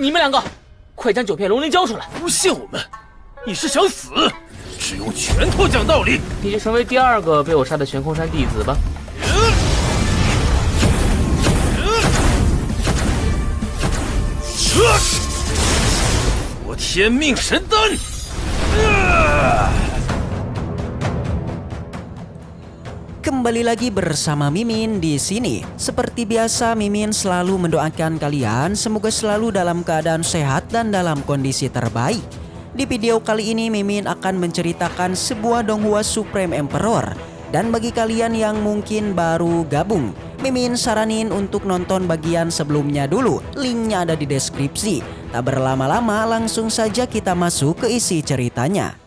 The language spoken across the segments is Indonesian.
你们两个，快将9片龙鳞交出来！诬陷我们，你是想死？只用拳头讲道理。你就成为第2个被我杀的悬空山弟子吧。我天命神丹！Kembali lagi bersama Mimin di sini. Seperti biasa, Mimin selalu mendoakan kalian semoga selalu dalam keadaan sehat dan dalam kondisi terbaik. Di video kali ini Mimin akan menceritakan sebuah Donghua Supreme Emperor. Dan bagi kalian yang mungkin baru gabung, Mimin saranin untuk nonton bagian sebelumnya dulu. Linknya ada di deskripsi. Tak berlama-lama, langsung saja kita masuk ke isi ceritanya.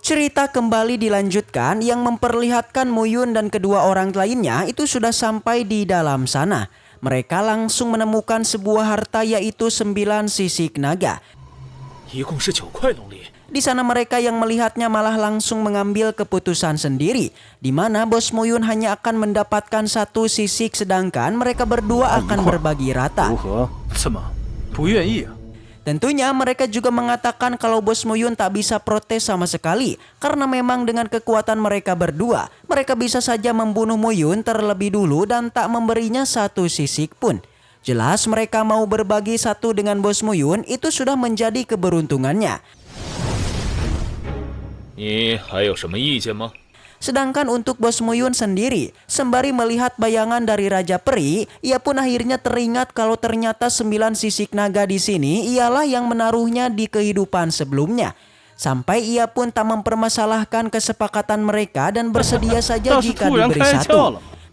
Cerita kembali dilanjutkan yang memperlihatkan Muyun dan kedua orang lainnya itu sudah sampai di dalam sana. Mereka langsung menemukan sebuah harta yaitu 9 sisik naga. Di sana mereka yang melihatnya malah langsung mengambil keputusan sendiri, di mana Bos Muyun hanya akan mendapatkan 1 sisik sedangkan mereka berdua akan berbagi rata. Tentunya mereka juga mengatakan kalau Bos Muyun tak bisa protes sama sekali karena memang dengan kekuatan mereka berdua, mereka bisa saja membunuh Muyun terlebih dulu dan tak memberinya 1 sisik pun. Jelas mereka mau berbagi 1 dengan Bos Muyun itu sudah menjadi keberuntungannya. Sedangkan untuk Bos Muyun sendiri, sembari melihat bayangan dari Raja Peri, ia pun akhirnya teringat kalau ternyata 9 sisik naga di sini ialah yang menaruhnya di kehidupan sebelumnya. Sampai ia pun tak mempermasalahkan kesepakatan mereka dan bersedia saja jika diberi 1.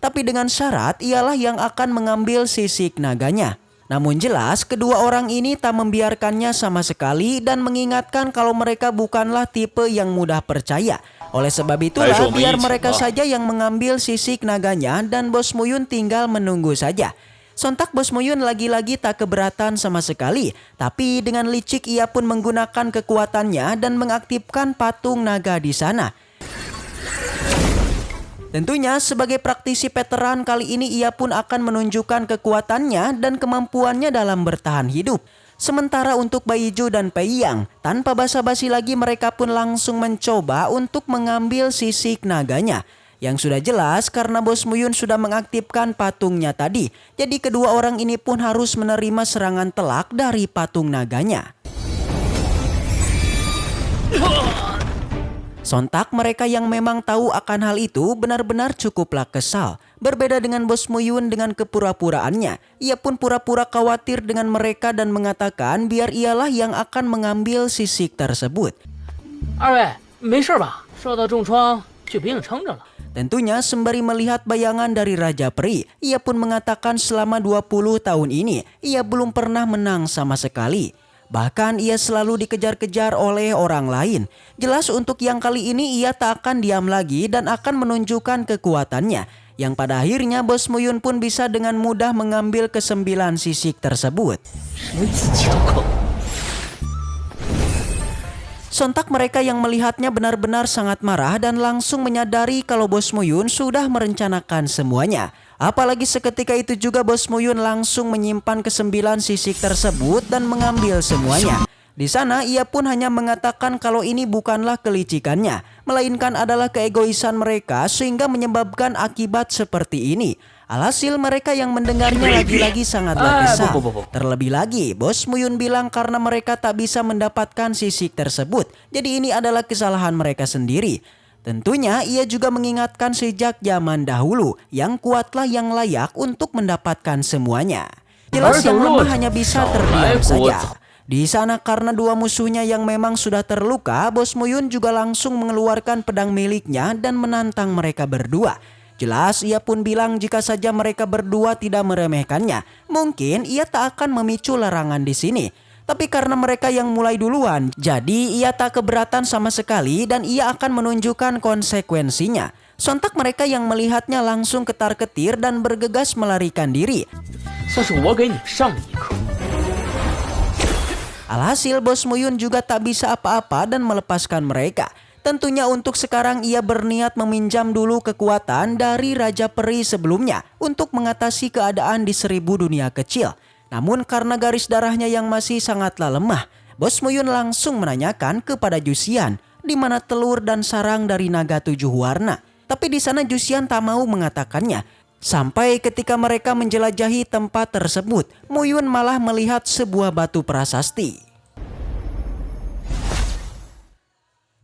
Tapi dengan syarat ialah yang akan mengambil sisik naganya. Namun jelas kedua orang ini tak membiarkannya sama sekali dan mengingatkan kalau mereka bukanlah tipe yang mudah percaya. Oleh sebab itulah biar mereka saja yang mengambil sisik naganya dan Bos Muyun tinggal menunggu saja. Sontak Bos Muyun lagi-lagi tak keberatan sama sekali. Tapi dengan licik ia pun menggunakan kekuatannya dan mengaktifkan patung naga di sana. Tentunya sebagai praktisi veteran kali ini ia pun akan menunjukkan kekuatannya dan kemampuannya dalam bertahan hidup. Sementara untuk Baiju dan Peiyang, tanpa basa-basi lagi mereka pun langsung mencoba untuk mengambil sisik naganya. Yang sudah jelas karena Bos Muyun sudah mengaktifkan patungnya tadi. Jadi kedua orang ini pun harus menerima serangan telak dari patung naganya. Sontak mereka yang memang tahu akan hal itu benar-benar cukuplah kesal. Berbeda dengan Bos Muyun dengan kepura-puraannya, ia pun pura-pura khawatir dengan mereka dan mengatakan biar ialah yang akan mengambil sisik tersebut. Tentunya sembari melihat bayangan dari Raja Peri, ia pun mengatakan selama 20 tahun ini ia belum pernah menang sama sekali. Bahkan ia selalu dikejar-kejar oleh orang lain. Jelas untuk yang kali ini ia tak akan diam lagi dan akan menunjukkan kekuatannya. Yang pada akhirnya Bos Muyun pun bisa dengan mudah mengambil ke-9 sisik tersebut. Sontak mereka yang melihatnya benar-benar sangat marah dan langsung menyadari kalau Bos Muyun sudah merencanakan semuanya. Apalagi seketika itu juga Bos Muyun langsung menyimpan ke-9 sisik tersebut dan mengambil semuanya. Di sana ia pun hanya mengatakan kalau ini bukanlah kelicikannya, melainkan adalah keegoisan mereka sehingga menyebabkan akibat seperti ini. Alhasil mereka yang mendengarnya lagi-lagi sangatlah kesal. Terlebih lagi Bos Muyun bilang karena mereka tak bisa mendapatkan sisik tersebut. Jadi ini adalah kesalahan mereka sendiri. Tentunya ia juga mengingatkan sejak zaman dahulu yang kuatlah yang layak untuk mendapatkan semuanya. Jelas yang lemah hanya bisa terdiam saja. Di sana karena dua musuhnya yang memang sudah terluka, Bos Muyun juga langsung mengeluarkan pedang miliknya dan menantang mereka berdua. Jelas ia pun bilang jika saja mereka berdua tidak meremehkannya, mungkin ia tak akan memicu larangan di sini. Tapi karena mereka yang mulai duluan, jadi ia tak keberatan sama sekali dan ia akan menunjukkan konsekuensinya. Sontak mereka yang melihatnya langsung ketar-ketir dan bergegas melarikan diri. Alhasil Bos Muyun juga tak bisa apa-apa dan melepaskan mereka. Tentunya untuk sekarang ia berniat meminjam dulu kekuatan dari Raja Peri sebelumnya untuk mengatasi keadaan di 1000 dunia kecil. Namun karena garis darahnya yang masih sangatlah lemah, Bos Muyun langsung menanyakan kepada Jusian di mana telur dan sarang dari naga 7 warna. Tapi di sana Jusian tak mau mengatakannya. Sampai ketika mereka menjelajahi tempat tersebut, Muyun malah melihat sebuah batu prasasti.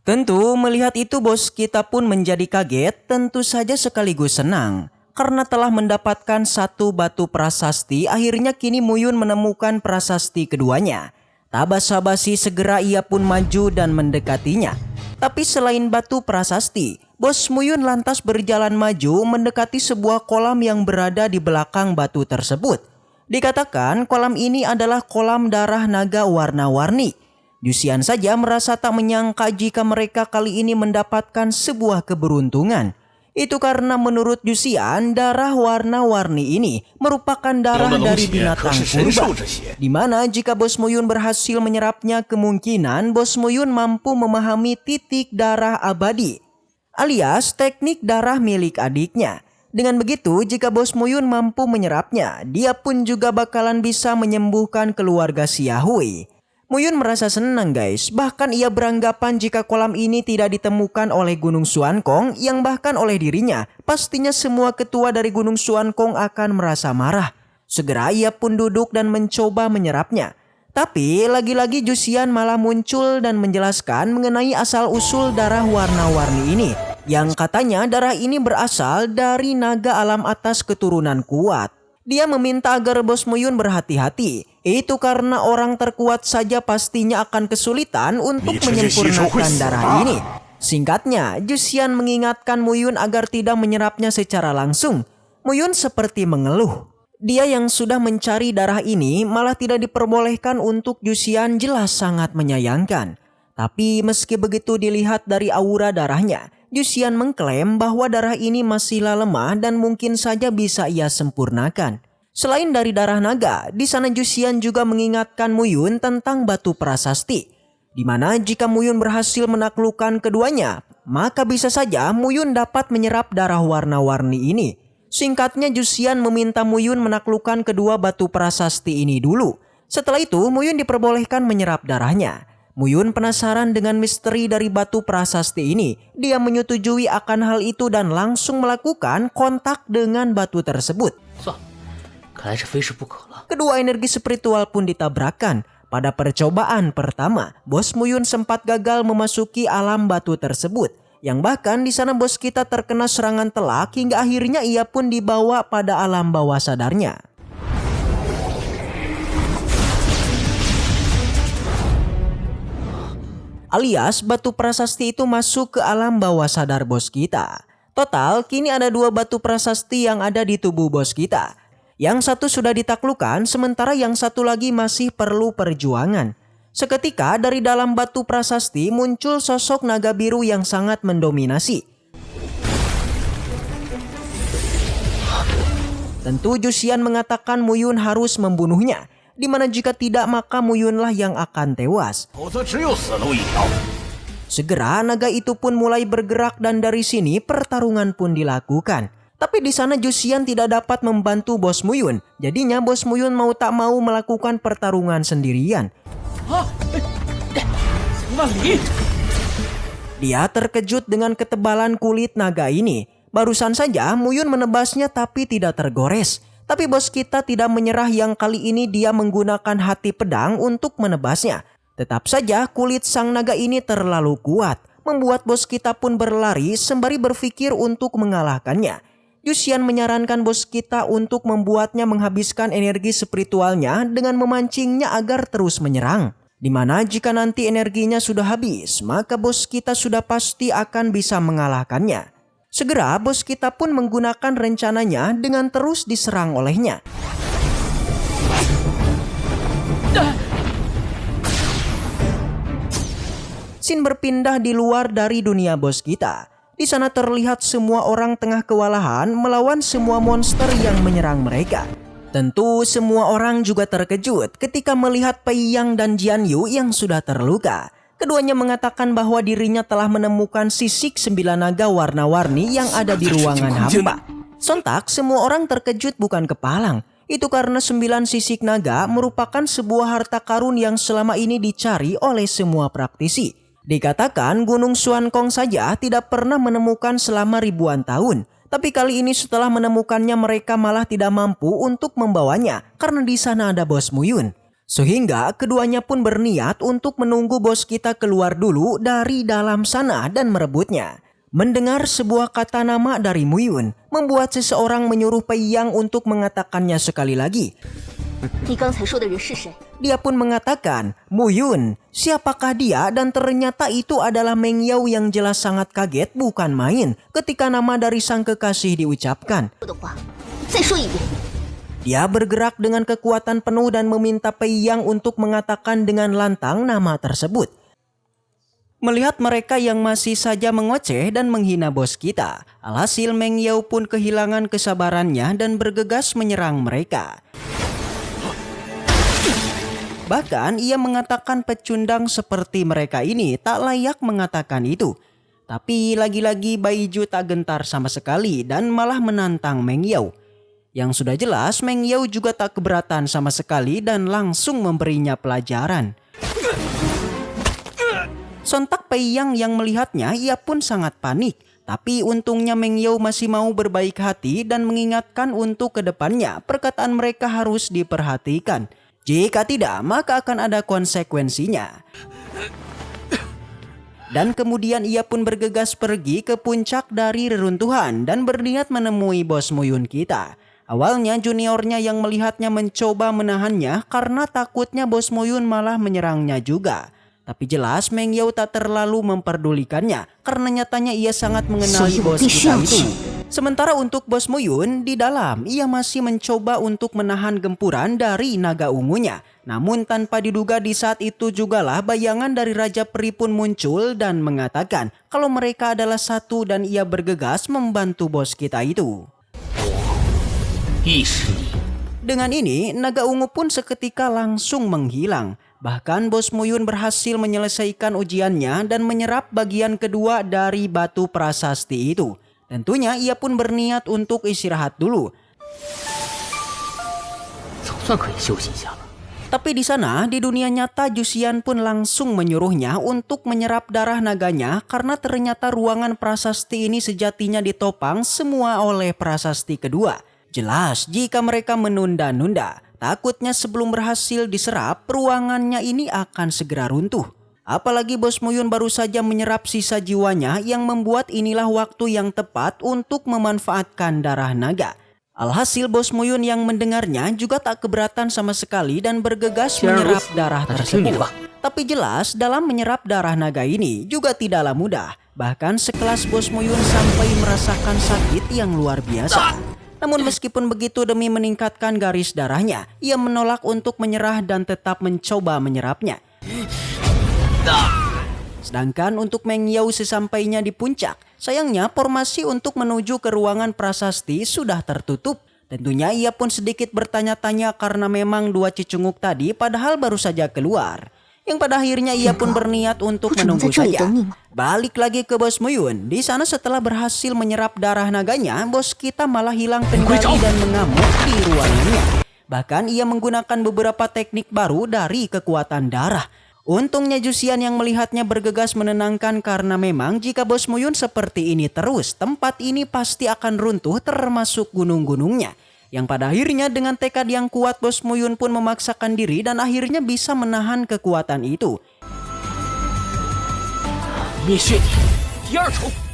Tentu melihat itu bos kita pun menjadi kaget, tentu saja sekaligus senang. Karena telah mendapatkan satu batu prasasti, akhirnya kini Muyun menemukan prasasti keduanya. Tak basa-basi segera ia pun maju dan mendekatinya. Tapi selain batu prasasti, Bos Muyun lantas berjalan maju mendekati sebuah kolam yang berada di belakang batu tersebut. Dikatakan kolam ini adalah kolam darah naga warna-warni. Jusian saja merasa tak menyangka jika mereka kali ini mendapatkan sebuah keberuntungan. Itu karena menurut Jusian, darah warna-warni ini merupakan darah dari binatang purba. Di mana jika Bos Muyun berhasil menyerapnya, kemungkinan Bos Muyun mampu memahami titik darah abadi, alias teknik darah milik adiknya. Dengan begitu, jika Bos Muyun mampu menyerapnya, dia pun juga bakalan bisa menyembuhkan keluarga Xiaohui. Muyun merasa senang guys, bahkan ia beranggapan jika kolam ini tidak ditemukan oleh Gunung Xuankong yang bahkan oleh dirinya, pastinya semua ketua dari Gunung Xuankong akan merasa marah. Segera ia pun duduk dan mencoba menyerapnya. Tapi lagi-lagi Jusian malah muncul dan menjelaskan mengenai asal-usul darah warna-warni ini. Yang katanya darah ini berasal dari naga alam atas keturunan kuat. Dia meminta agar Bos Muyun berhati-hati. Itu karena orang terkuat saja pastinya akan kesulitan untuk menyempurnakan darah ini. Singkatnya, Jusian mengingatkan Muyun agar tidak menyerapnya secara langsung. Muyun seperti mengeluh. Dia yang sudah mencari darah ini malah tidak diperbolehkan untuk Jusian, jelas sangat menyayangkan. Tapi meski begitu dilihat dari aura darahnya, Jusian mengklaim bahwa darah ini masihlah lemah dan mungkin saja bisa ia sempurnakan. Selain dari darah naga, di sana Jusian juga mengingatkan Muyun tentang batu prasasti. Di mana jika Muyun berhasil menaklukkan keduanya, maka bisa saja Muyun dapat menyerap darah warna-warni ini. Singkatnya Jusian meminta Muyun menaklukkan kedua batu prasasti ini dulu. Setelah itu Muyun diperbolehkan menyerap darahnya. Muyun penasaran dengan misteri dari batu prasasti ini. Dia menyetujui akan hal itu dan langsung melakukan kontak dengan batu tersebut. Kedua energi spiritual pun ditabrakan. Pada percobaan pertama, Bos Muyun sempat gagal memasuki alam batu tersebut. Yang bahkan di sana bos kita terkena serangan telak hingga akhirnya ia pun dibawa pada alam bawah sadarnya. Alias batu prasasti itu masuk ke alam bawah sadar bos kita. Total kini ada 2 batu prasasti yang ada di tubuh bos kita. Yang satu sudah ditaklukkan, sementara yang satu lagi masih perlu perjuangan. Seketika dari dalam batu prasasti muncul sosok naga biru yang sangat mendominasi. Tentu Jusian mengatakan Muyun harus membunuhnya. Di mana jika tidak maka Muyunlah yang akan tewas. Segera naga itu pun mulai bergerak dan dari sini pertarungan pun dilakukan. Tapi di sana Jusian tidak dapat membantu Bos Muyun. Jadinya Bos Muyun mau tak mau melakukan pertarungan sendirian. Dia terkejut dengan ketebalan kulit naga ini. Barusan saja Muyun menebasnya tapi tidak tergores. Tapi bos kita tidak menyerah, yang kali ini dia menggunakan hati pedang untuk menebasnya. Tetap saja kulit sang naga ini terlalu kuat, membuat bos kita pun berlari sembari berpikir untuk mengalahkannya. Jusian menyarankan bos kita untuk membuatnya menghabiskan energi spiritualnya dengan memancingnya agar terus menyerang. Dimana jika nanti energinya sudah habis, maka bos kita sudah pasti akan bisa mengalahkannya. Segera bos kita pun menggunakan rencananya dengan terus diserang olehnya. Scene berpindah di luar dari dunia bos kita. Di sana terlihat semua orang tengah kewalahan melawan semua monster yang menyerang mereka. Tentu semua orang juga terkejut ketika melihat Pei Yang dan Jian Yu yang sudah terluka. Keduanya mengatakan bahwa dirinya telah menemukan sisik 9 naga warna-warni yang ada di ruangan hamba. Sontak semua orang terkejut bukan kepalang. Itu karena 9 sisik naga merupakan sebuah harta karun yang selama ini dicari oleh semua praktisi. Dikatakan Gunung Xuankong saja tidak pernah menemukan selama ribuan tahun. Tapi kali ini setelah menemukannya mereka malah tidak mampu untuk membawanya karena di sana ada Bos Muyun. Sehingga keduanya pun berniat untuk menunggu bos kita keluar dulu dari dalam sana dan merebutnya. Mendengar sebuah kata nama dari Muyun membuat seseorang menyuruh Pei Yang untuk mengatakannya sekali lagi. Dia pun mengatakan, Muyun, siapakah dia? Dan ternyata itu adalah Meng Yao yang jelas sangat kaget bukan main ketika nama dari sang kekasih diucapkan. Dia bergerak dengan kekuatan penuh dan meminta Pei Yang untuk mengatakan dengan lantang nama tersebut. Melihat mereka yang masih saja mengoceh dan menghina bos kita, alhasil Meng Yao pun kehilangan kesabarannya dan bergegas menyerang mereka. Bahkan ia mengatakan pecundang seperti mereka ini tak layak mengatakan itu. Tapi lagi-lagi Baiju tak gentar sama sekali dan malah menantang Meng Yao. Yang sudah jelas Meng Yao juga tak keberatan sama sekali dan langsung memberinya pelajaran. Sontak Pei Yang melihatnya ia pun sangat panik. Tapi untungnya Meng Yao masih mau berbaik hati dan mengingatkan untuk kedepannya perkataan mereka harus diperhatikan. Jika tidak maka akan ada konsekuensinya. Dan kemudian ia pun bergegas pergi ke puncak dari reruntuhan dan berniat menemui Bos Muyun kita. Awalnya juniornya yang melihatnya mencoba menahannya karena takutnya Bos Muyun malah menyerangnya juga. Tapi jelas Meng Yao tak terlalu memperdulikannya karena nyatanya ia sangat mengenali bos kita itu. Sementara untuk Bos Muyun di dalam ia masih mencoba untuk menahan gempuran dari naga ungunya. Namun tanpa diduga di saat itu jugalah bayangan dari Raja Peri pun muncul dan mengatakan kalau mereka adalah satu dan ia bergegas membantu bos kita itu. Dengan ini, naga ungu pun seketika langsung menghilang. Bahkan Bos Muyun berhasil menyelesaikan ujiannya dan menyerap bagian kedua dari batu prasasti itu. Tentunya ia pun berniat untuk istirahat dulu. Tapi di sana, di dunia nyata Jusian pun langsung menyuruhnya untuk menyerap darah naganya karena ternyata ruangan prasasti ini sejatinya ditopang semua oleh prasasti kedua. Jelas jika mereka menunda-nunda, takutnya sebelum berhasil diserap, ruangannya ini akan segera runtuh. Apalagi Bos Muyun baru saja menyerap sisa jiwanya yang membuat inilah waktu yang tepat untuk memanfaatkan darah naga. Alhasil Bos Muyun yang mendengarnya juga tak keberatan sama sekali dan bergegas menyerap darah tersebut. Tapi jelas dalam menyerap darah naga ini juga tidaklah mudah. Bahkan sekelas Bos Muyun sampai merasakan sakit yang luar biasa. Namun meskipun begitu demi meningkatkan garis darahnya, ia menolak untuk menyerah dan tetap mencoba menyerapnya. Sedangkan untuk Meng Yao sesampainya di puncak, sayangnya formasi untuk menuju ke ruangan prasasti sudah tertutup. Tentunya ia pun sedikit bertanya-tanya karena memang dua cicunguk tadi padahal baru saja keluar. Yang pada akhirnya ia pun berniat untuk menunggu saja. Balik lagi ke Bos Muyun. Di sana setelah berhasil menyerap darah naganya, bos kita malah hilang kendali dan mengamuk di ruangannya. Bahkan ia menggunakan beberapa teknik baru dari kekuatan darah. Untungnya Jusian yang melihatnya bergegas menenangkan karena memang jika Bos Muyun seperti ini terus, tempat ini pasti akan runtuh termasuk gunung-gunungnya. Yang pada akhirnya dengan tekad yang kuat Bos Muyun pun memaksakan diri dan akhirnya bisa menahan kekuatan itu.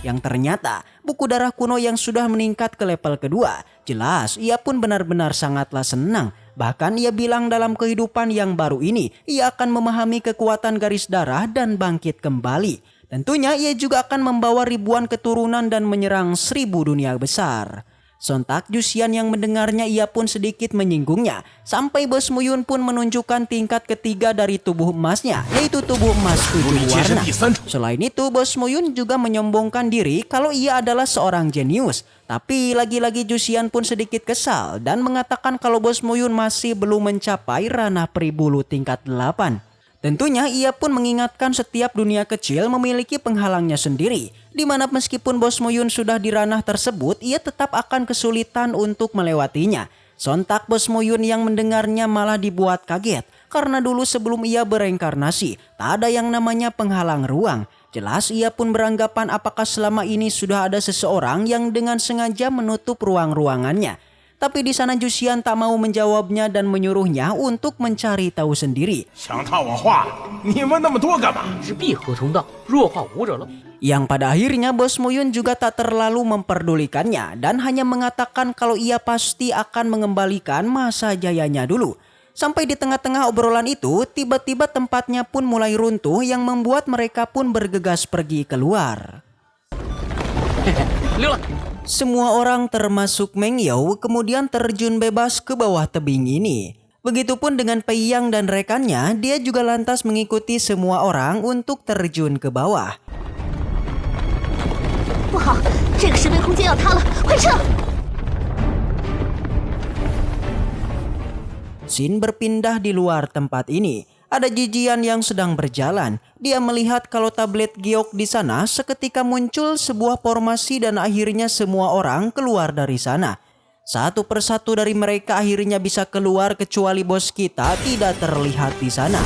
Yang ternyata buku darah kuno yang sudah meningkat ke level kedua. Jelas ia pun benar-benar sangatlah senang. Bahkan ia bilang dalam kehidupan yang baru ini ia akan memahami kekuatan garis darah dan bangkit kembali. Tentunya ia juga akan membawa ribuan keturunan dan menyerang 1000 dunia besar. Sontak Jusian yang mendengarnya ia pun sedikit menyinggungnya. Sampai Bos Muyun pun menunjukkan tingkat ketiga dari tubuh emasnya, yaitu tubuh emas 7 warna. Selain itu Bos Muyun juga menyombongkan diri kalau ia adalah seorang jenius. Tapi lagi-lagi Jusian pun sedikit kesal dan mengatakan kalau Bos Muyun masih belum mencapai ranah Peribulu tingkat 8. Tentunya ia pun mengingatkan setiap dunia kecil memiliki penghalangnya sendiri, di mana meskipun Bos Muyun sudah di ranah tersebut, ia tetap akan kesulitan untuk melewatinya. Sontak Bos Muyun yang mendengarnya malah dibuat kaget, karena dulu sebelum ia bereinkarnasi, tak ada yang namanya penghalang ruang. Jelas ia pun beranggapan apakah selama ini sudah ada seseorang yang dengan sengaja menutup ruang-ruangannya. Tapi di sana Juxian tak mau menjawabnya dan menyuruhnya untuk mencari tahu sendiri. Yang pada akhirnya Bos Muyun juga tak terlalu memperdulikannya dan hanya mengatakan kalau ia pasti akan mengembalikan masa jayanya dulu. Sampai di tengah-tengah obrolan itu, tiba-tiba tempatnya pun mulai runtuh yang membuat mereka pun bergegas pergi keluar. Semua orang termasuk Meng Yao kemudian terjun bebas ke bawah tebing ini. Begitupun dengan Pei Yang dan rekannya, dia juga lantas mengikuti semua orang untuk terjun ke bawah. Xin berpindah di luar tempat ini. Ada Jijian yang sedang berjalan. Dia melihat kalau tablet giok di sana seketika muncul sebuah formasi dan akhirnya semua orang keluar dari sana. Satu persatu dari mereka akhirnya bisa keluar kecuali bos kita tidak terlihat di sana.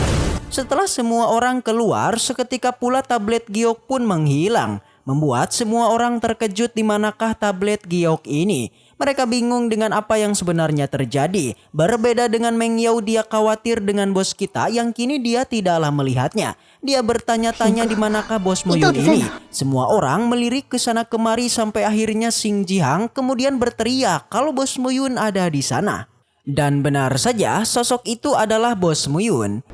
Setelah semua orang keluar, seketika pula tablet giok pun menghilang. Membuat semua orang terkejut di manakah tablet giok ini. Mereka bingung dengan apa yang sebenarnya terjadi. Berbeda dengan Meng Yao, dia khawatir dengan bos kita yang kini dia tidaklah melihatnya. Dia bertanya-tanya di manakah Bos Muyun ini. Semua orang melirik ke sana kemari sampai akhirnya Xing Jihang kemudian berteriak kalau Bos Muyun ada di sana. Dan benar saja, sosok itu adalah Bos Muyun.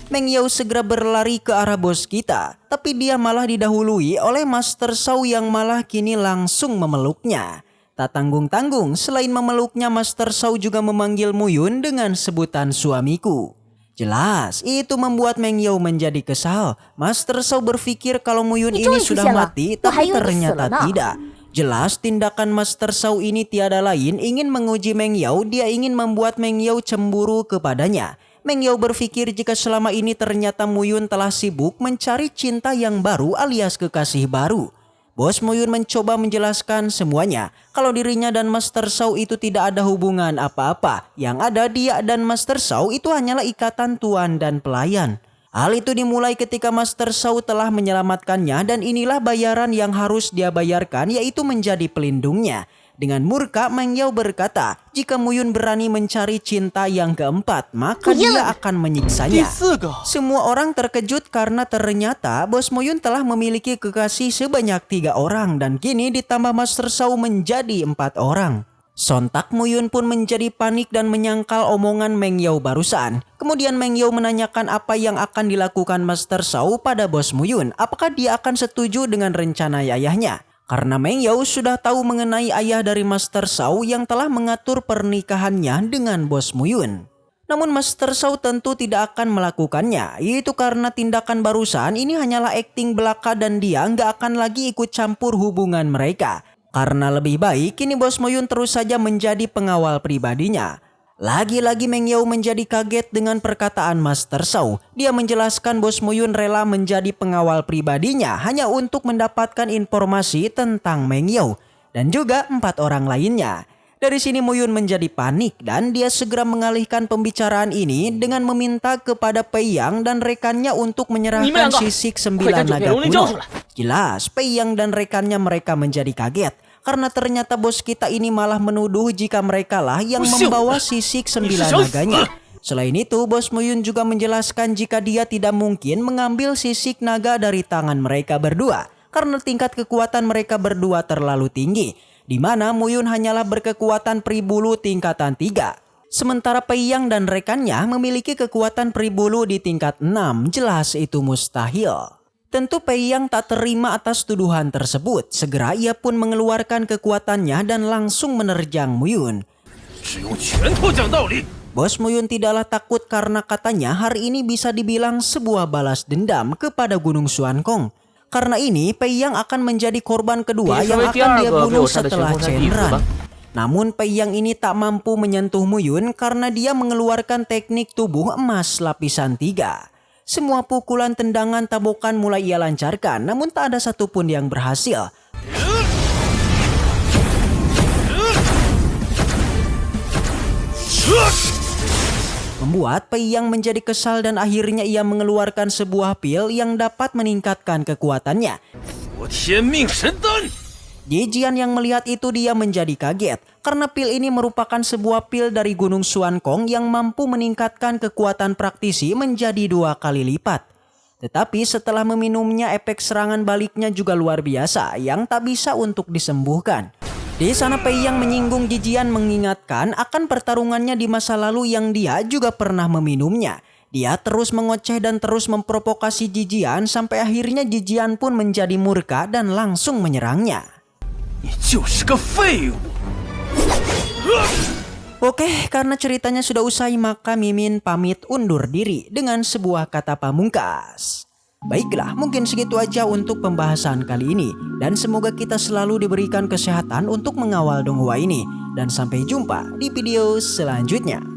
Meng Yao segera berlari ke arah bos kita, tapi dia malah didahului oleh Master Shao yang malah kini langsung memeluknya. Tak tanggung-tanggung, selain memeluknya, Master Shao juga memanggil Muyun dengan sebutan suamiku. Jelas, itu membuat Meng Yao menjadi kesal. Master Shao berpikir kalau Muyun ini sudah mati, tapi ternyata tidak. Jelas tindakan Master Shao ini tiada lain ingin menguji Meng Yao, dia ingin membuat Meng Yao cemburu kepadanya. Meng Yao berpikir jika selama ini ternyata Muyun telah sibuk mencari cinta yang baru alias kekasih baru. Bos Muyun mencoba menjelaskan semuanya kalau dirinya dan Master Shao itu tidak ada hubungan apa-apa. Yang ada dia dan Master Shao itu hanyalah ikatan tuan dan pelayan. Hal itu dimulai ketika Master Shao telah menyelamatkannya dan inilah bayaran yang harus dia bayarkan, yaitu menjadi pelindungnya. Dengan murka, Meng Yao berkata, jika Muyun berani mencari cinta yang keempat, maka dia akan menyiksanya. Semua orang terkejut karena ternyata Bos Muyun telah memiliki kekasih sebanyak 3 orang dan kini ditambah Master Shao menjadi 4 orang. Sontak Muyun pun menjadi panik dan menyangkal omongan Meng Yao barusan. Kemudian Meng Yao menanyakan apa yang akan dilakukan Master Shao pada Bos Muyun. Apakah dia akan setuju dengan rencana ayahnya? Karena Meng Yao sudah tahu mengenai ayah dari Master Shao yang telah mengatur pernikahannya dengan Bos Muyun. Namun Master Shao tentu tidak akan melakukannya. Itu karena tindakan barusan ini hanyalah akting belaka dan dia nggak akan lagi ikut campur hubungan mereka. Karena lebih baik kini Bos Muyun terus saja menjadi pengawal pribadinya. Lagi-lagi Meng Yao menjadi kaget dengan perkataan Master Shao. Dia menjelaskan Bos Muyun rela menjadi pengawal pribadinya hanya untuk mendapatkan informasi tentang Meng Yao dan juga 4 orang lainnya. Dari sini Muyun menjadi panik dan dia segera mengalihkan pembicaraan ini dengan meminta kepada Pei Yang dan rekannya untuk menyerahkan sisik 9 naga kuno. Jelas Pei Yang dan rekannya mereka menjadi kaget. Karena ternyata bos kita ini malah menuduh jika mereka lah yang membawa sisik 9 naganya. Selain itu, Bos Muyun juga menjelaskan jika dia tidak mungkin mengambil sisik naga dari tangan mereka berdua. Karena tingkat kekuatan mereka berdua terlalu tinggi. Di mana Muyun hanyalah berkekuatan pribulu tingkatan 3. Sementara Pei Yang dan rekannya memiliki kekuatan pribulu di tingkat 6. Jelas itu mustahil. Tentu Pei Yang tak terima atas tuduhan tersebut. Segera ia pun mengeluarkan kekuatannya dan langsung menerjang Muyun. Bos Muyun tidaklah takut karena katanya hari ini bisa dibilang sebuah balas dendam kepada Gunung Xuankong. Karena ini Pei Yang akan menjadi korban kedua yang akan dia bunuh setelah Chenran. Namun Pei Yang ini tak mampu menyentuh Muyun karena dia mengeluarkan teknik tubuh emas lapisan 3. Semua pukulan, tendangan, tabokan mulai ia lancarkan, namun tak ada satupun yang berhasil. Membuat Pei Yang menjadi kesal dan akhirnya ia mengeluarkan sebuah pil yang dapat meningkatkan kekuatannya. Ji Jian yang melihat itu dia menjadi kaget karena pil ini merupakan sebuah pil dari Gunung Xuankong yang mampu meningkatkan kekuatan praktisi menjadi 2 kali lipat. Tetapi setelah meminumnya efek serangan baliknya juga luar biasa yang tak bisa untuk disembuhkan. Di sana Pei Yang menyinggung Ji Jian mengingatkan akan pertarungannya di masa lalu yang dia juga pernah meminumnya. Dia terus mengoceh dan terus memprovokasi Ji Jian sampai akhirnya Ji Jian pun menjadi murka dan langsung menyerangnya. Oke, karena ceritanya sudah usai maka Mimin pamit undur diri dengan sebuah kata pamungkas. Baiklah, mungkin segitu aja untuk pembahasan kali ini. Dan semoga kita selalu diberikan kesehatan untuk mengawal donghua ini. Dan sampai jumpa di video selanjutnya.